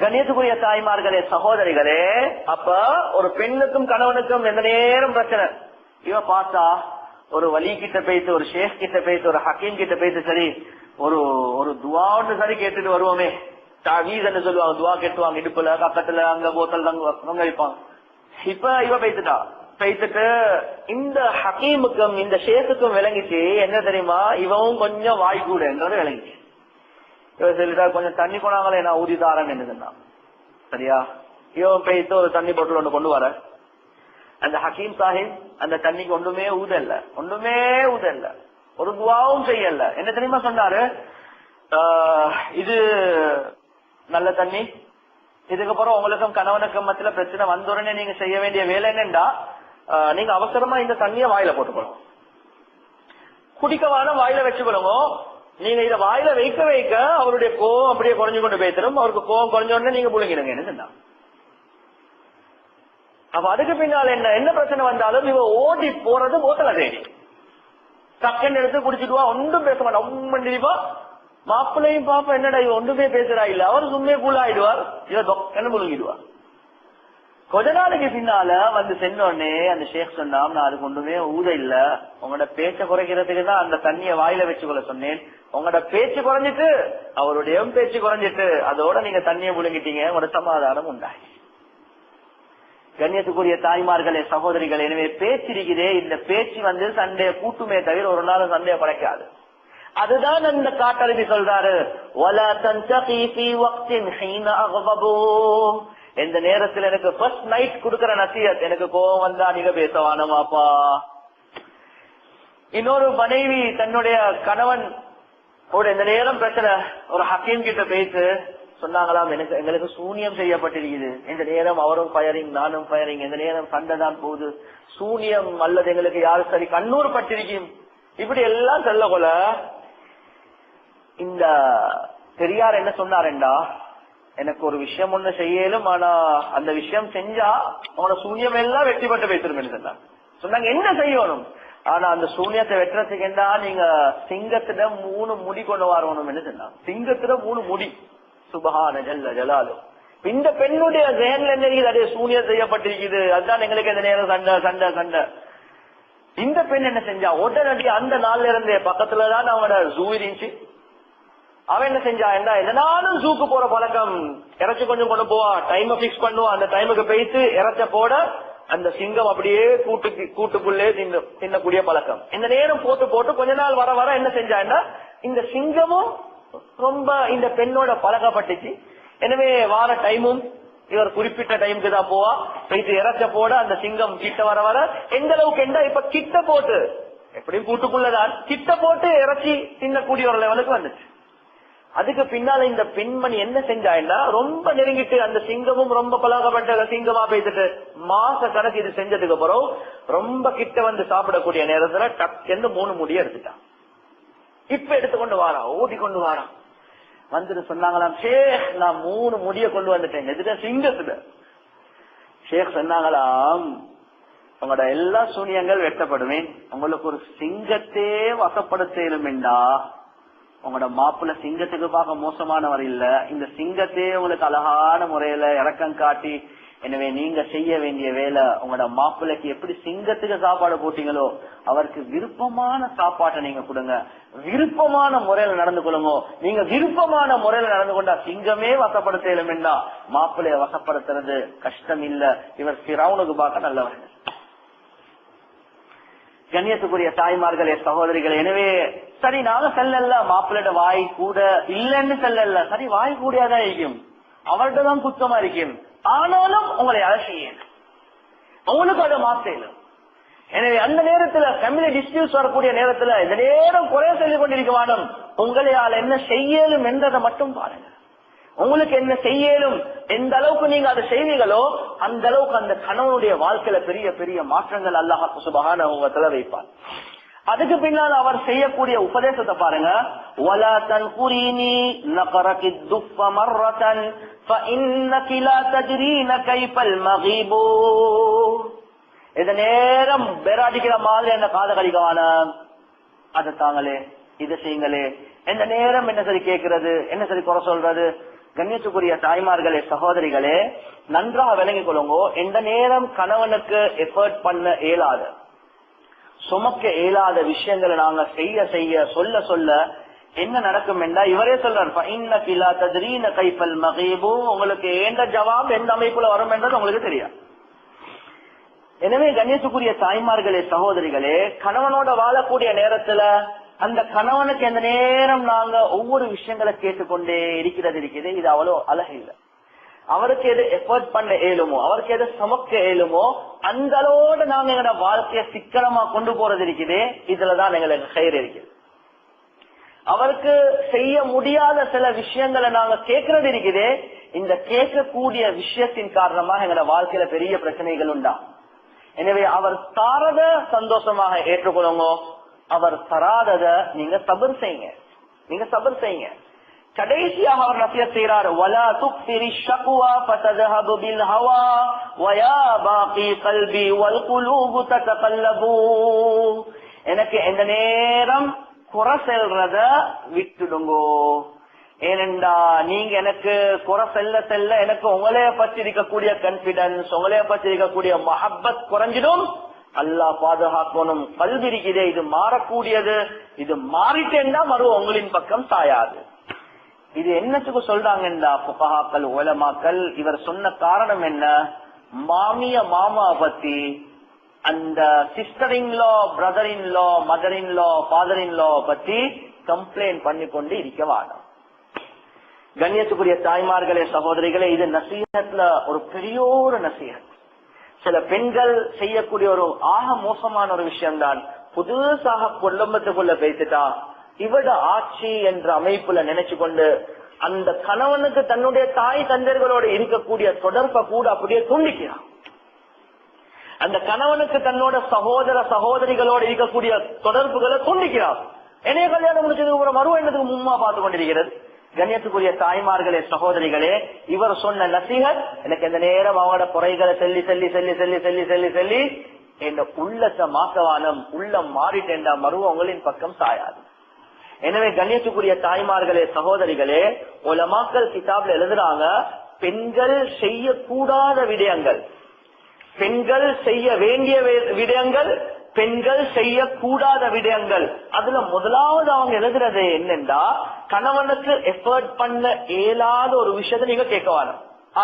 கண்ணியத்துக்குரிய தாய்மார்களே, சகோதரிகளே, அப்ப ஒரு பெண்ணுக்கும் கணவனுக்கும் எந்த நேரம் பிரச்சனை. இவ பார்த்தா ஒரு வலி கிட்ட போயிட்டு, ஒரு ஷேக் கிட்ட போயிட்டு, ஒரு ஹக்கீம் கிட்ட போயிட்டு, சரி ஒரு ஒரு துவான்னு சரி கேட்டுட்டு வருவோமே, தாவீதுன்னு சொல்லுவாங்க, துவா கேட்டுவாங்க, இடுப்புல பக்கத்துல அங்க போத்தல் அங்க வைப்பாங்க. இப்ப இவ பேசிட்டு இந்த ஹக்கீமுக்கும் இந்த ஷேக்குக்கும் விளங்கிச்சு என்ன தெரியுமா, இவவும் கொஞ்சம் வாய் கூட என்றது விளங்கிச்சு. இவ சொல்லிட்டா கொஞ்சம் தண்ணி போனாங்களே நான் ஊதிதாரன் என்னதுன்னா, சரியா? இவன் பேசிட்டு ஒரு தண்ணி போட்டல் ஒண்ணு கொண்டு வர, அந்த ஹக்கீம் சாஹிப் அந்த தண்ணிக்கு ஒன்றுமே ஊதல்ல, ஒரு துவாவும் செய்யல. என்ன தெரியுமா சொன்னாரு, இது நல்ல தண்ணி, இதுக்கப்புறம் உங்களுக்கும் கணவனுக்கும் மத்தியில பிரச்சனை வந்த உடனே நீங்க செய்ய வேண்டிய வேலை என்னண்டா, நீங்க அவசரமா இந்த தண்ணிய வாயில போட்டுக்கணும், குடிக்கவான வாயில வச்சுக்கணுங்க. நீங்க இத வாயில வைக்க வைக்க அவருடைய கோவம் அப்படியே குறைஞ்சு கொண்டு போய்த்தரும். அவருக்கு கோவம் குறைஞ்ச உடனே நீங்க புழுங்கிடுங்க என்ன சொன்னா. அப்ப அதுக்கு பின்னால் என்ன பிரச்சனை வந்தாலும் இவ ஓடி போறது போத்தல தேடி டக்குன்னு எடுத்து குடிச்சிடுவா, ஒன்றும் பேச மாட்டா. உண்மைப்பா மாப்பிள்ளையும் பாப்பா என்னடா இவ ஒன்றுமே பேசுறா இல்ல, அவர் சும்மே கூலாயிடுவார், இவ என்ன முழுங்கிடுவார். கொஞ்ச நாளைக்கு பின்னால வந்து சென்னோடனே அந்த ஷேக் சொன்னாம், நான் அதுக்கு ஒன்றுமே ஊத இல்ல, உங்களோட பேச்ச குறைக்கிறதுக்கு தான் அந்த தண்ணிய வாயில வச்சுக்கொள்ள சொன்னேன். உங்களோட பேச்சு குறைஞ்சிட்டு அவருடைய பேச்சு குறைஞ்சிட்டு அதோட நீங்க தண்ணியை முழுங்கிட்டீங்க, உங்களோட சமாதானம் உண்டாகி. கண்ணியத்துக்குரிய தாய்மார்களே, சகோதரிகள், எனவே பேச்சு இருக்குதே, இந்த பேச்சு வந்து சண்டைய கூட்டுமே தவிர ஒரு நாள் சண்டைய படைக்காது. அதுதான் அந்த காட்டறிவி சொல்றாரு, எந்த நேரத்தில் எனக்கு ஃபர்ஸ்ட் நைட் கொடுக்கிற நசியத், எனக்கு கோவம் வந்தா நீங்க பேசவானமாப்பா. இன்னொரு மனைவி தன்னுடைய கணவன் இந்த நேரம் பிரச்சனை, ஒரு ஹக்கீம் கிட்ட பேசு சொன்னாங்களாம், எங்களுக்கு சூனியம் செய்யப்பட்டிருக்குது, இந்த நேரம் அவரும் ஃபயரிங் நானும் ஃபயரிங், இந்த நேரம் சண்டை தான் போகுது, சூனியம் அல்லது எங்களுக்கு யாரும் சரி கண்ணூர் பட்டிருக்கும், இப்படி எல்லாம் சொல்ல கொல. இந்த பெரியார் என்ன சொன்னாருண்டா, எனக்கு ஒரு விஷயம் ஒண்ணு செய்யலும், ஆனா அந்த விஷயம் செஞ்சா அவனோட சூன்யம் எல்லாம் வெற்றி பெற்று பேசிருமே சொன்னாங்க. என்ன செய்யணும், ஆனா அந்த சூன்யத்தை வெட்டுறதுக்கு என்ன, நீங்க சிங்கத்திட 3 முடி கொண்டு வரணும் சொன்னாங்க. சிங்கத்திட 3 முடி, சுபஹான ஜல்ல ஜலாலு. இந்த பெண்ணுடைய ஜெயன்ல என்ன இருக்குது, அதே சூன்யம் செய்யப்பட்டிருக்குது, அதுதான் எங்களுக்கு இந்த நேரம் சண்டை. இந்த பெண் என்ன செஞ்சா, உடனடி அந்த நாள்ல இருந்தே பக்கத்துலதான் அவனோட ஜூ இருந்துச்சு. அவன் என்ன செஞ்சா, என்னாலும் ஜூக்கு போற பழக்கம், இறைச்சி கொஞ்சம் கொண்டு போவா, டைம் பிக்ஸ் பண்ணுவான், அந்த டைமுக்கு போயிட்டு இறைச்ச போட அந்த சிங்கம் அப்படியே கூட்டுக்குள்ளே தின்னக்கூடிய பழக்கம். இந்த நேரம் போட்டு கொஞ்ச நாள் வர வர என்ன செஞ்சா, இந்த சிங்கமும் ரொம்ப இந்த பெண்ணோட பழக்கப்பட்டுச்சு. எனவே வார டைமும் இவர் குறிப்பிட்ட டைமுக்கு தான் போவா, போயிட்டு இறைச்ச போட அந்த சிங்கம் கிட்ட வர வர எந்த அளவுக்கு என்ன, இப்ப கிட்ட போட்டு எப்படியும் கூட்டுக்குள்ளதான் கிட்ட போட்டு இறைச்சி தின்னக்கூடிய ஒரு லெவலுக்கு வந்துச்சு. அதுக்கு பின்னால இந்த பெண்மணி என்ன செஞ்சா, ரொம்ப நெருங்கிட்டு அந்த சிங்கமும் ரொம்ப பழகப்பட்ட சிங்கமா பேசிட்டு மாச கணக்கு இது செஞ்சதுக்கு அப்புறம் ரொம்ப கிட்ட வந்து சாப்பிடக்கூடிய நேரத்துல டக்குன்னு 3 முடிய எடுத்துட்டான். இப்ப எடுத்துக்கொண்டு வாரான், ஓடி கொண்டு வாரான். வந்துட்டு சொன்னாங்களாம், ஷேக் நான் 3 முடிய கொண்டு வந்துட்டேன், எதுக்கு சிங்கத்துல. ஷேக் சொன்னாங்களாம், உங்களோட எல்லா சூனியங்கள் வெட்டப்படுவேன், உங்களுக்கு ஒரு சிங்கத்தே வசப்படுத்தா, உங்களோட மாப்பிள்ள சிங்கத்துக்கு பார்க்க மோசமானவர் இல்ல, இந்த சிங்கத்தே உங்களுக்கு அழகான முறையில இறக்கம் காட்டி, எனவே நீங்க செய்ய வேண்டிய வேலை, உங்களோட மாப்பிள்ளைக்கு எப்படி சிங்கத்துக்கு சாப்பாடு போட்டீங்களோ அவருக்கு விருப்பமான சாப்பாட்டை நீங்க கொடுங்க, விருப்பமான முறையில நடந்து கொள்ளுங்க. நீங்க விருப்பமான முறையில நடந்து கொண்டா சிங்கமே வசப்படுத்தலும்னா மாப்பிள்ளைய வசப்படுத்துறது கஷ்டம் இல்ல. இவர் ஃபிரௌனுக்கு பார்க்க நல்லவர். கண்ணியத்துக்குரிய தாய்மார்களே, சகோதரிகள், எனவே சரி நாங்க செல்லல, மாப்பிள்ளோட வாய் கூட இல்லன்னு செல்லல, சரி வாய் கூடியாதான் இருக்கும், அவர்கிட்ட தான் குத்தமா இருக்கும், ஆனாலும் உங்களை அலசிய உங்களுக்கு அதை மாற்றலும். எனவே அந்த நேரத்துல ஃபேமிலி டிஸ்பியூட்ஸ் வரக்கூடிய நேரத்துல இந்த நேரம் குறைய சொல்லிக் கொண்டிருக்க வேணும், உங்களையால் என்ன செய்யலும் என்றதை மட்டும் பாருங்க. உங்களுக்கு என்ன செய்யலும், எந்த அளவுக்கு நீங்க அதை செய்வீங்களோ அந்த அளவுக்கு அந்த கணவனுடைய வாழ்க்கையில பெரிய பெரிய மாற்றங்கள் அல்லாஹ் சுப்ஹானஹு வ தஆலா வைப்பார். அதுக்கு பின்னால் அவர் செய்யக்கூடிய உபதேசத்தை பாருங்க. வலா தன்குரினி நகரகித் துஃப மர்ரதன் ஃபஇன்னகி லா தஜ்ரீன கைஃபல் மகீபு. இந்த நேரம் பெராடிக்கிற மாதிரி என்ன காத கழிக்கவான, அதை தாங்களே இதை செய்யுங்களே, இந்த நேரம் என்ன சரி கேட்கறது, என்ன சரி குறை சொல்றது, கண்ணியத்துக்குரிய தாய்மார்களே சகோதரிகளே, நன்றாக விளங்கிக் கொள்ளுங்க. எந்த நேரம் கணவனுக்கு எஃபர்ட் பண்ண இயலாத, சுமக்க இயலாத விஷயங்களை நாங்க செய்ய செய்ய சொல்ல சொல்ல என்ன நடக்கும் என்றா, இவரே சொல்றார், உங்களுக்கு எந்த ஜவாப் எந்த அமைப்புல வரும் என்றது உங்களுக்கு தெரியாது. எனவே கண்ணியத்துக்குரிய தாய்மார்களே சகோதரிகளே, கணவனோட வாழக்கூடிய நேரத்துல அந்த கணவனுக்கு எந்த நேரம் நாங்க ஒவ்வொரு விஷயங்களை கேட்டுக்கொண்டே இருக்குது, இது அவ்வளவு அழகு இல்லை. அவருக்கு எது எஃபர்ட் பண்ண இயலுமோ, அவருக்கு எது சமக்க இயலுமோ அந்த அளவோட நாங்க எங்களோட வாழ்க்கைய சிக்கனமா கொண்டு போறது இருக்குது. இதுலதான் எங்களுக்கு கயிறு இருக்குது. அவருக்கு செய்ய முடியாத சில விஷயங்களை நாங்க கேட்கறது இருக்குது. இந்த கேட்கக்கூடிய விஷயத்தின் காரணமாக எங்களோட வாழ்க்கையில பெரிய பிரச்சனைகள் உண்டா. எனவே அவர் தாரத சந்தோஷமாக ஏற்றுக்கொள்ளுங்க, அவர் தராதத நீங்க சபர் செய்யுங்க, நீங்க சபர் செய்யுங்க. கடைசியாக அவர் நசியத் செய்றார், வலா துக்ஸிரி ஷக்வா ஃபதذهب بالهوى ويا باقي قلبي والقلوب تتقلبو. எனக்கு எந்த நேரம் குறை செல்றத விட்டுடுங்கோ. ஏனென்றா நீங்க எனக்கு குறை செல்ல செல்ல எனக்கு உங்களைய பற்றி இருக்கக்கூடிய கான்பிடன்ஸ், உங்களைய பற்றி இருக்கக்கூடிய மஹப்பத் குறைஞ்சிடும். அல்லாஹ் பாதுகாக்கணும். கல்வி இருக்கிறதே, இது மாறக்கூடியது, இது மாறிட்டேன்னா மறு உங்களின் பக்கம் சாயாது. இது என்னத்துக்கு சொல்றாங்கன்றா புகஹாக்கள் உலமாக்கள், இவர் சொன்ன காரணம் என்ன, மாமிய மாமா பத்தி அந்த sister in law, brother in law, mother in law, father in law பத்தி கம்ப்ளைண்ட் பண்ணி கொண்டு இருக்க வேண்டாம். கண்ணியத்துக்குரிய தாய்மார்களே சகோதரிகளே, இது நசீஹத்ல ஒரு பெரிய ஒரு நசீஹத். சில பெண்கள் செய்யக்கூடிய ஒரு ஆக மோசமான ஒரு விஷயம்தான், புதுசாக குடும்பத்துக்குள்ள பேசிட்டா இவட ஆட்சி என்ற அமைப்புல நினைச்சு கொண்டு அந்த கணவனுக்கு தன்னுடைய தாய் தந்தைகளோடு இருக்கக்கூடிய தொடர்பை கூட அப்படியே துண்டிக்கிறான். அந்த கணவனுக்கு தன்னோட சகோதர சகோதரிகளோடு இருக்கக்கூடிய தொடர்புகளை துண்டிக்கிறார். என்னைய கல்யாணம் முடிச்சதுக்கு மறுவ என்னதுக்கு மும்மா பார்த்து கொண்டிருக்கிறது. கண்ணியத்துக்குரிய தாய்மார்களே சகோதரிகளே, இவர் சொன்ன நசீஹத் எனக்கு இந்த நேரம் அவங்களோட குறைகளை சொல்லி சொல்லி சொல்லி சொல்லி சொல்லி சொல்லி சொல்லி என் உள்ளத்தை மாக்கவானம், உள்ளம் மாறிட்டேன்டா மறுவ உங்களின் பக்கம் சாயாது. எனவே கண்ணியத்துக்குரிய தாய்மார்களே சகோதரிகளே, உலமாக்கள் கிதாப்ல எழுதுறாங்க, பெண்கள் செய்யக்கூடாத விடயங்கள், பெண்கள் செய்ய வேண்டிய விடயங்கள், பெண்கள் செய்யக்கூடாத விடயங்கள். அதுல முதலாவது அவங்க எழுதுறது என்னன்னா, கணவனுக்கு எஃபர்ட் பண்ண இயலாத ஒரு விஷயத்தை நீங்க கேட்கவான.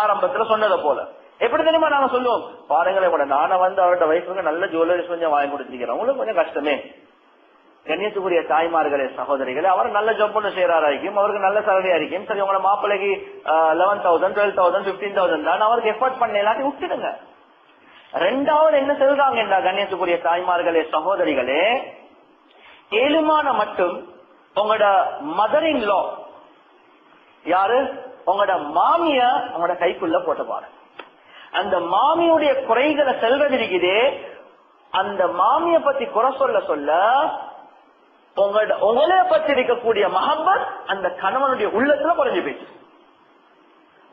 ஆரம்பத்துல சொன்னதை போல எப்படி தெரியுமா நாங்க சொல்லுவோம், பாருங்களேன் கூட நானே அவரோட வயசுக்கு நல்ல ஜுவல்லரிஸ் கொஞ்சம் வாங்கி கொடுத்துருக்கிறேன், உங்களுக்கு கொஞ்சம் கஷ்டமே. கண்ணியத்துக்குரிய தாய்மார்களே சகோதரிகளே, அவர் நல்ல ஜாப் ஒன்று செய்யறாராக்கும், அவருக்கு நல்ல சேலரியா இருக்கும். சரி, உங்களோட மாப்பிள்ளைக்கு 11,000 12,000 15,000 தான், அவருக்கு எஃபர்ட் பண்ண எல்லாத்தையும் விட்டுடுங்க. ரெண்டாவது என்ன சொல்றாங்க, கண்ணியத்துக்குரிய தாய்மார்களே சகோதரிகளே, ஏழுமான மட்டும் உங்களோட மதர் இன் லா யாரு, உங்களோட மாமிய உங்களோட கைக்குள்ள போட்டு பாருங்க. அந்த மாமியுடைய குறைகளை செல்வது இருக்குதே, அந்த மாமிய பத்தி குறை சொல்ல சொல்ல உங்களே பற்றி இருக்கக்கூடிய மஹப்பத் அந்த கணவனுடைய உள்ளத்துல குறைஞ்சு போயிடுச்சு.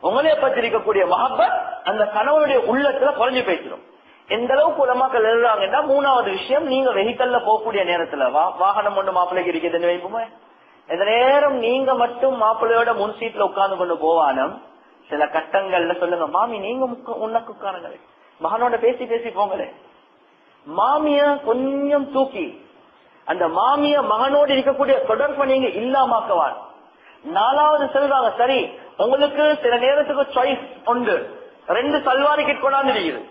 உங்களே பற்றி இருக்கக்கூடிய மஹப்பத் அந்த கணவனுடைய உள்ளத்துல குறைஞ்சு போயிடும். எந்த அளவுக்கு உலமாக்கள் எழுதுறாங்கன்னா, மூணாவது விஷயம், நீங்க வெஹிக்கல்ல போகக்கூடிய நேரத்துல வாகனம் ஒன்று மாப்பிள்ளைக்கு இருக்குதுன்னு வைப்போமே, இந்த நேரம் நீங்க மட்டும் மாப்பிள்ளையோட முன் சீட்ல உட்கார்ந்து கொண்டு போவானம். சில கட்டங்கள்ல சொல்லுங்க, மாமி நீங்க உனக்கு உட்காருங்களே, மகனோட பேசி பேசி போங்களே. மாமிய கொஞ்சம் தூக்கி அந்த மாமிய மகனோடு இருக்கக்கூடிய தொடர்பை நீங்க இல்லாமக்குவான். நாலாவது சொல்றாங்க, சரி உங்களுக்கு சில நேரத்துக்கு சாய்ஸ் உண்டு, 2 சல்வாரி கிட் கொண்டாந்துருக்குது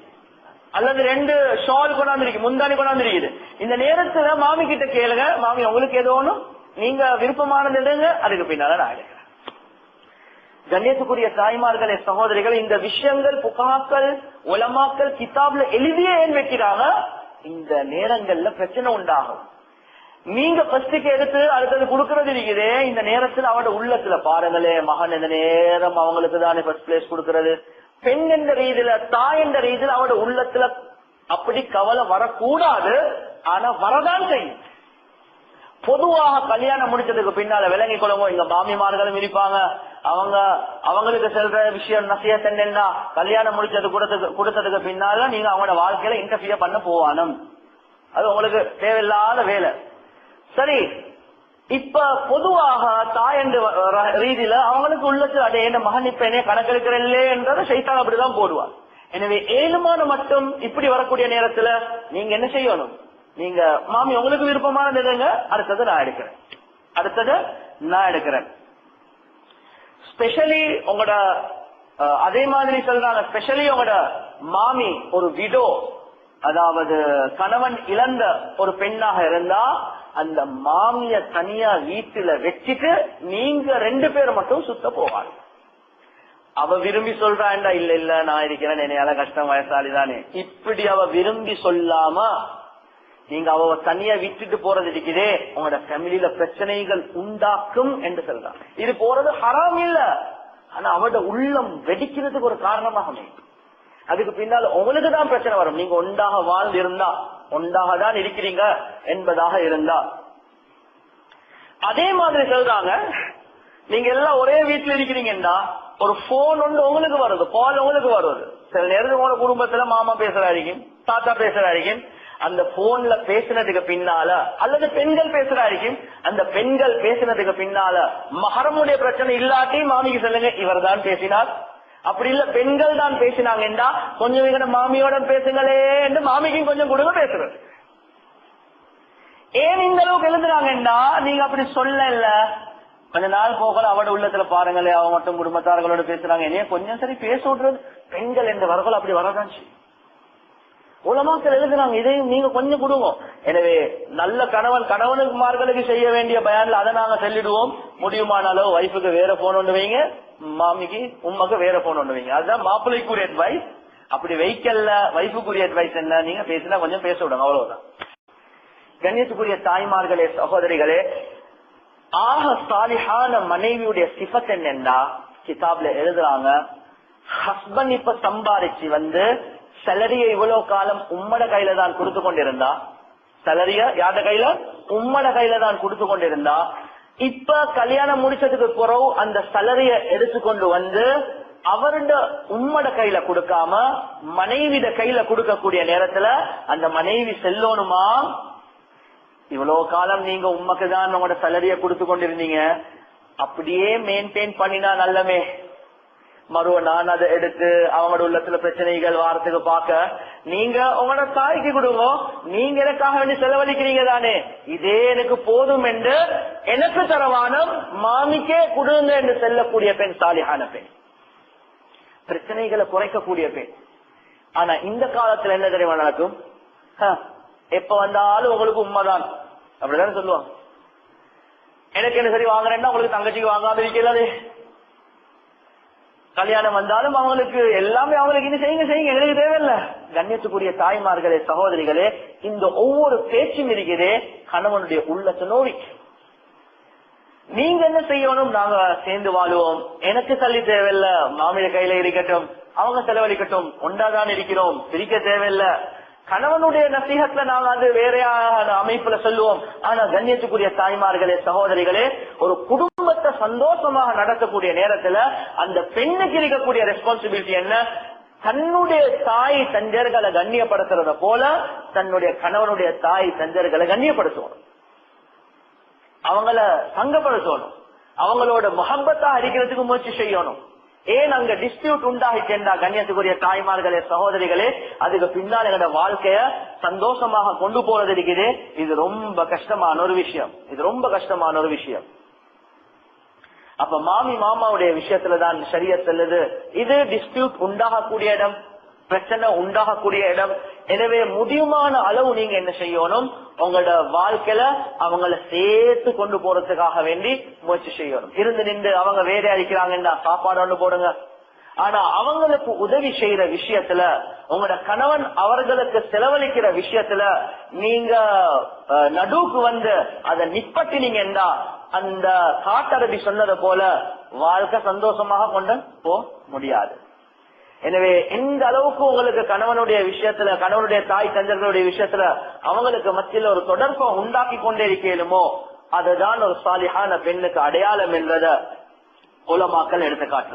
அல்லது 2 ஷால் கொண்டாந்துருக்கு, முந்தானி கொண்டாந்துருக்குது. இந்த நேரத்துல மாமி கிட்ட கேளுங்க, மாமி உங்களுக்கு ஏதோ ஒண்ணும் நீங்க விருப்பமானது எடுங்க, அதுக்கு பின்னால நான் எடுக்கிறேன். கண்ணியத்துக்குரிய தாய்மார்களே சகோதரிகள், இந்த விஷயங்கள் புகாக்கள் உலமாக்கள் கிதாப்ல எழுதியே ஏன் வைக்கிறாங்க, இந்த நேரங்கள்ல பிரச்சனை உண்டாகும். நீங்க ஃபர்ஸ்டுக்கு எடுத்து அடுத்தது கொடுக்கறது இருக்குதே, இந்த நேரத்துல அவட உள்ளத்துல பாருங்களே, மகன் இந்த நேரம் அவங்களுக்கு தானே ஃபர்ஸ்ட் பிளேஸ் கொடுக்கறது. பெண் என்ற ரீதியில, தாய் என்ற ரீதியில அவட உள்ளத்துல அப்படி கவலை வரக்கூடாது, ஆனா வரதான் செய்யும். பொதுவாக கல்யாணம் முடிச்சதுக்கு பின்னால விளங்கி கொள்ளுங்க, இங்க மாமிமார்களும் இருப்பாங்க, அவங்களுக்கு செல்ற விஷயம் நசியத் என்னன்னா, கல்யாணம் முடிச்சது கொடுத்ததுக்கு பின்னால நீங்க அவங்களோட வாழ்க்கையில இன்டர்ஃபியர் பண்ண போவானும், அது உங்களுக்கு தேவையில்லாத வேலை. சரி, இப்ப பொதுவாக தாய் என்ற ரீதியில அவங்களுக்கு உள்ளத்துல அதே என்ன மகன் இப்ப என்ன கணக்கெடுக்கிறல்லே என்றதை சைத்தான் அப்படிதான் போடுவார். எனவே ஏழுமான மட்டும் இப்படி வரக்கூடிய நேரத்துல நீங்க என்ன செய்யணும், நீங்க மாமி உங்களுக்கு விருப்பமான நிலைங்க, அடுத்தது நான் எடுக்கிறேன். ஸ்பெஷலி உங்களோட அதே மாதிரி சொல்றாங்க, ஸ்பெஷலி உங்களோட மாமி ஒரு விடோ, அதாவது கணவன் இழந்த ஒரு பெண்ணாக இருந்தா அந்த மாமிய தனியா வீட்டுல வச்சுட்டு நீங்க 2 பேர் மட்டும் சுத்த போவாங்க. அவ விரும்பி சொல்றாண்டா, இல்ல நான் இருக்கிறேன், என்னையால கஷ்டம், வயசாலிதானே, இப்படி அவ விரும்பி சொல்லாம நீங்க அவ தனியா விட்டுட்டு போறது இருக்குதே உங்களோட ஃபேமிலியில பிரச்சனைகள் உண்டாக்கும் என்று சொல்றாங்க. இது போறது ஹராம் இல்ல, ஆனா அவட உள்ளம் வெடிக்கிறதுக்கு ஒரு காரணமாக அமையும். அதுக்கு பின்னால உங்களுக்கு தான் பிரச்சனை வரும். நீங்க ஒன்றாக வாழ்ந்து இருந்தா, ஒன்றாக தான் இருக்கிறீங்க என்பதாக இருந்தா. அதே மாதிரி சொல்றாங்க, நீங்க எல்லாம் ஒரே வீட்டுல இருக்கிறீங்கன்னா ஒரு போன் ஒன்று உங்களுக்கு வருது, கால் உங்களுக்கு வருது. சில நேரத்துக்கு உங்களோட குடும்பத்துல மாமா பேசுறாரு, தாத்தா பேசுறாரு, அந்த போன்ல பேசினதுக்கு பின்னால அல்லது பெண்கள் பேசுறாரு, அந்த பெண்கள் பேசினதுக்கு பின்னால மஹரமுடைய பிரச்சனை இல்லாட்டி மாமிக்கு சொல்லுங்க இவர் தான் பேசினார். அப்படி இல்ல பெண்கள் தான் பேசினாங்கன்னா கொஞ்சம் எங்க மாமியோட பேசுங்களே என்று மாமிக்கும் கொஞ்சம் கொடுங்க பேசுறது. ஏன் இந்த அளவுக்கு எழுதுறாங்கன்னா நீங்க அப்படி சொல்லல, கொஞ்ச நாள் போகல அவட உள்ளத்துல பாருங்களே, அவ மட்டும் குடும்பத்தார்களோட பேசுறாங்க, என்னைய கொஞ்சம் சரி பேச விடுறது. பெண்கள் என்ற வரகள் அப்படி வரதான் செய்யும். உலமாக்கள் எழுதுறாங்க, இதையும் நீங்க கொஞ்சம் கொடுங்க. எனவே நல்ல கணவனுக்கு செய்ய வேண்டிய பயான்ல அதை நாங்க சொல்லிடுவோம். முடியுமான அளவு வைஃபுக்கு வேற போன் ஒன்று வைங்க, மாமிக்கு உண்மைக்கு வேற போன் ஒன்று வைங்க. அதுதான் மாப்பிள்ளைக்குரிய அட்வைஸ். அப்படி வைக்கல வைஃபுக்குரிய அட்வைஸ் என்ன, நீங்க பேசினா கொஞ்சம் பேச விடுங்க, அவ்வளவுதான். கண்ணியத்துக்குரிய தாய்மார்களே, சகோதரிகளே, ஆக சாலிஹான மனைவியுடைய சிஃபத் என்னன்னா கிதாப்ல எழுதுறாங்க, ஹஸ்பண்ட் இப்ப சம்பாரிச்சு சேலரியை இவ்வளவு காலம் உம்மட கையில தான் கொடுத்து கொண்டிருந்தா, சேலரிய யார்ட கையில, உம்மட கையில தான் கொடுத்து கொண்டிருந்தா, இப்ப கல்யாணம் முடிச்சதுக்கு பிறகு அந்த சேலரிய எடுத்துக்கொண்டு அவருட உம்மட கையில கொடுக்காம மனைவிட கையில கொடுக்கக்கூடிய நேரத்துல அந்த மனைவி செல்லணுமா, இவ்வளவு காலம் நீங்க உம்மக்கு தான் உங்களோட சேலரிய கொடுத்து கொண்டிருந்தீங்க, அப்படியே மெயின்டைன் பண்ணினா நல்லமே, மறுவ நான் அதை எடுத்து அவங்களோட உள்ளத்துல பிரச்சனைகள் வாரத்துக்கு பார்க்க நீங்க உங்களோட தாய்க்கு கொடுங்க, நீங்க எனக்காக வேண்டி செலவழிக்கிறீங்க தானே, இதே எனக்கு போதும் என்று எனக்கு தரவானம் மாமிக்கே கொடுங்க என்று செல்லக்கூடிய பெண் சாலிஹான பெண், பிரச்சனைகளை குறைக்கக்கூடிய பெண். ஆனா இந்த காலத்துல என்ன தெரியுமா நடக்கும், எப்ப வந்தாலும் உங்களுக்கு உண்மைதான் அப்படிதான் சொல்லுவாங்க. எனக்கு என்ன சரி வாங்குறேன்னா உங்களுக்கு தங்கச்சிக்கு வாங்காம இருக்கிறது, கல்யாணம் வந்தாலும் அவங்களுக்கு எல்லாமே அவங்களுக்கு இது செய்யுங்க எங்களுக்கு தேவையில்லை. கண்ணியத்துக்குரிய தாய்மார்களே, சகோதரிகளே, இந்த ஒவ்வொரு பேச்சும் இருக்கிறதே கணவனுடைய உள்ளத்தை நோவி. நீங்க என்ன செய்யணும், நாங்க சேர்ந்து வாழுவோம், எனக்கு தள்ளி தேவையில்லை, மாமிய கையில இருக்கட்டும், அவங்க செலவழிக்கட்டும், ஒன்றாதான் இருக்கிறோம், பிரிக்க தேவையில்லை. கணவனுடைய நசீகத்துல நாங்க அது வேறையான அமைப்புல சொல்லுவோம். ஆனா கண்ணியத்துக்குரிய தாய்மார்களே, சகோதரிகளே, ஒரு குடும்பத்தை சந்தோஷமாக நடத்தக்கூடிய நேரத்துல அந்த பெண்ணுக்கு இருக்கக்கூடிய ரெஸ்பான்சிபிலிட்டி என்ன, தன்னுடைய தாய் தஞ்சர்களை கண்ணியப்படுத்துறத போல தன்னுடைய கணவனுடைய தாய் தஞ்சர்களை கண்ணியப்படுத்தணும், அவங்கள சங்கப்படுத்தணும், அவங்களோட முகப்பத்தா அடிக்கிறதுக்கு முயற்சி செய்யணும். ஏன் அங்க டிஸ்பியூட் உண்டாகிட்டா கண்ணியத்துக்குரிய தாய்மார்களே, சகோதரிகளே, அதுக்கு பின்னால் எங்களோட வாழ்க்கைய சந்தோஷமாக கொண்டு போறது இருக்குது. இது ரொம்ப கஷ்டமான ஒரு விஷயம். அப்ப மாமாவுடைய விஷயத்துலதான் ஷரியத் சொல்லுது, இது டிஸ்பியூட் உண்டாகக்கூடிய இடம், பிரச்சனை உண்டாகக்கூடிய இடம். எனவே முடியுமான அளவு நீங்க என்ன செய்யணும், உங்களோட வாழ்க்கையில அவங்கள சேர்த்து கொண்டு போறதுக்காக வேண்டி முயற்சி செய்யணும். இருந்து நின்று அவங்க வேற அடிக்கிறாங்கன்னா சாப்பாடு ஒண்ணு போடுங்க. ஆனா அவங்களுக்கு உதவி செய்யற விஷயத்துல, உங்களோட கணவன் அவர்களுக்கு செலவழிக்கிற விஷயத்துல நீங்க நடுவுக்கு அதை நிப்பட்டினீங்கன்னா அந்த காட்டரபி சொன்னதை போல வாழ்க்கை சந்தோஷமாக கொண்டு போக முடியாது. எனவே எந்த அளவுக்கு உங்களுக்கு கணவனுடைய விஷயத்துல, கணவனுடைய தாய் தஞ்சர்களுடைய விஷயத்துல அவங்களுக்கு மத்தியில் ஒரு தொடர்பை உண்டாக்கி கொண்டே இருக்கலுமோ அதுதான் ஒரு சாலிஹான பெண்ணுக்கு அடையாளம் என்றத உலமாக்கள் எடுத்து காட்டுறாங்க.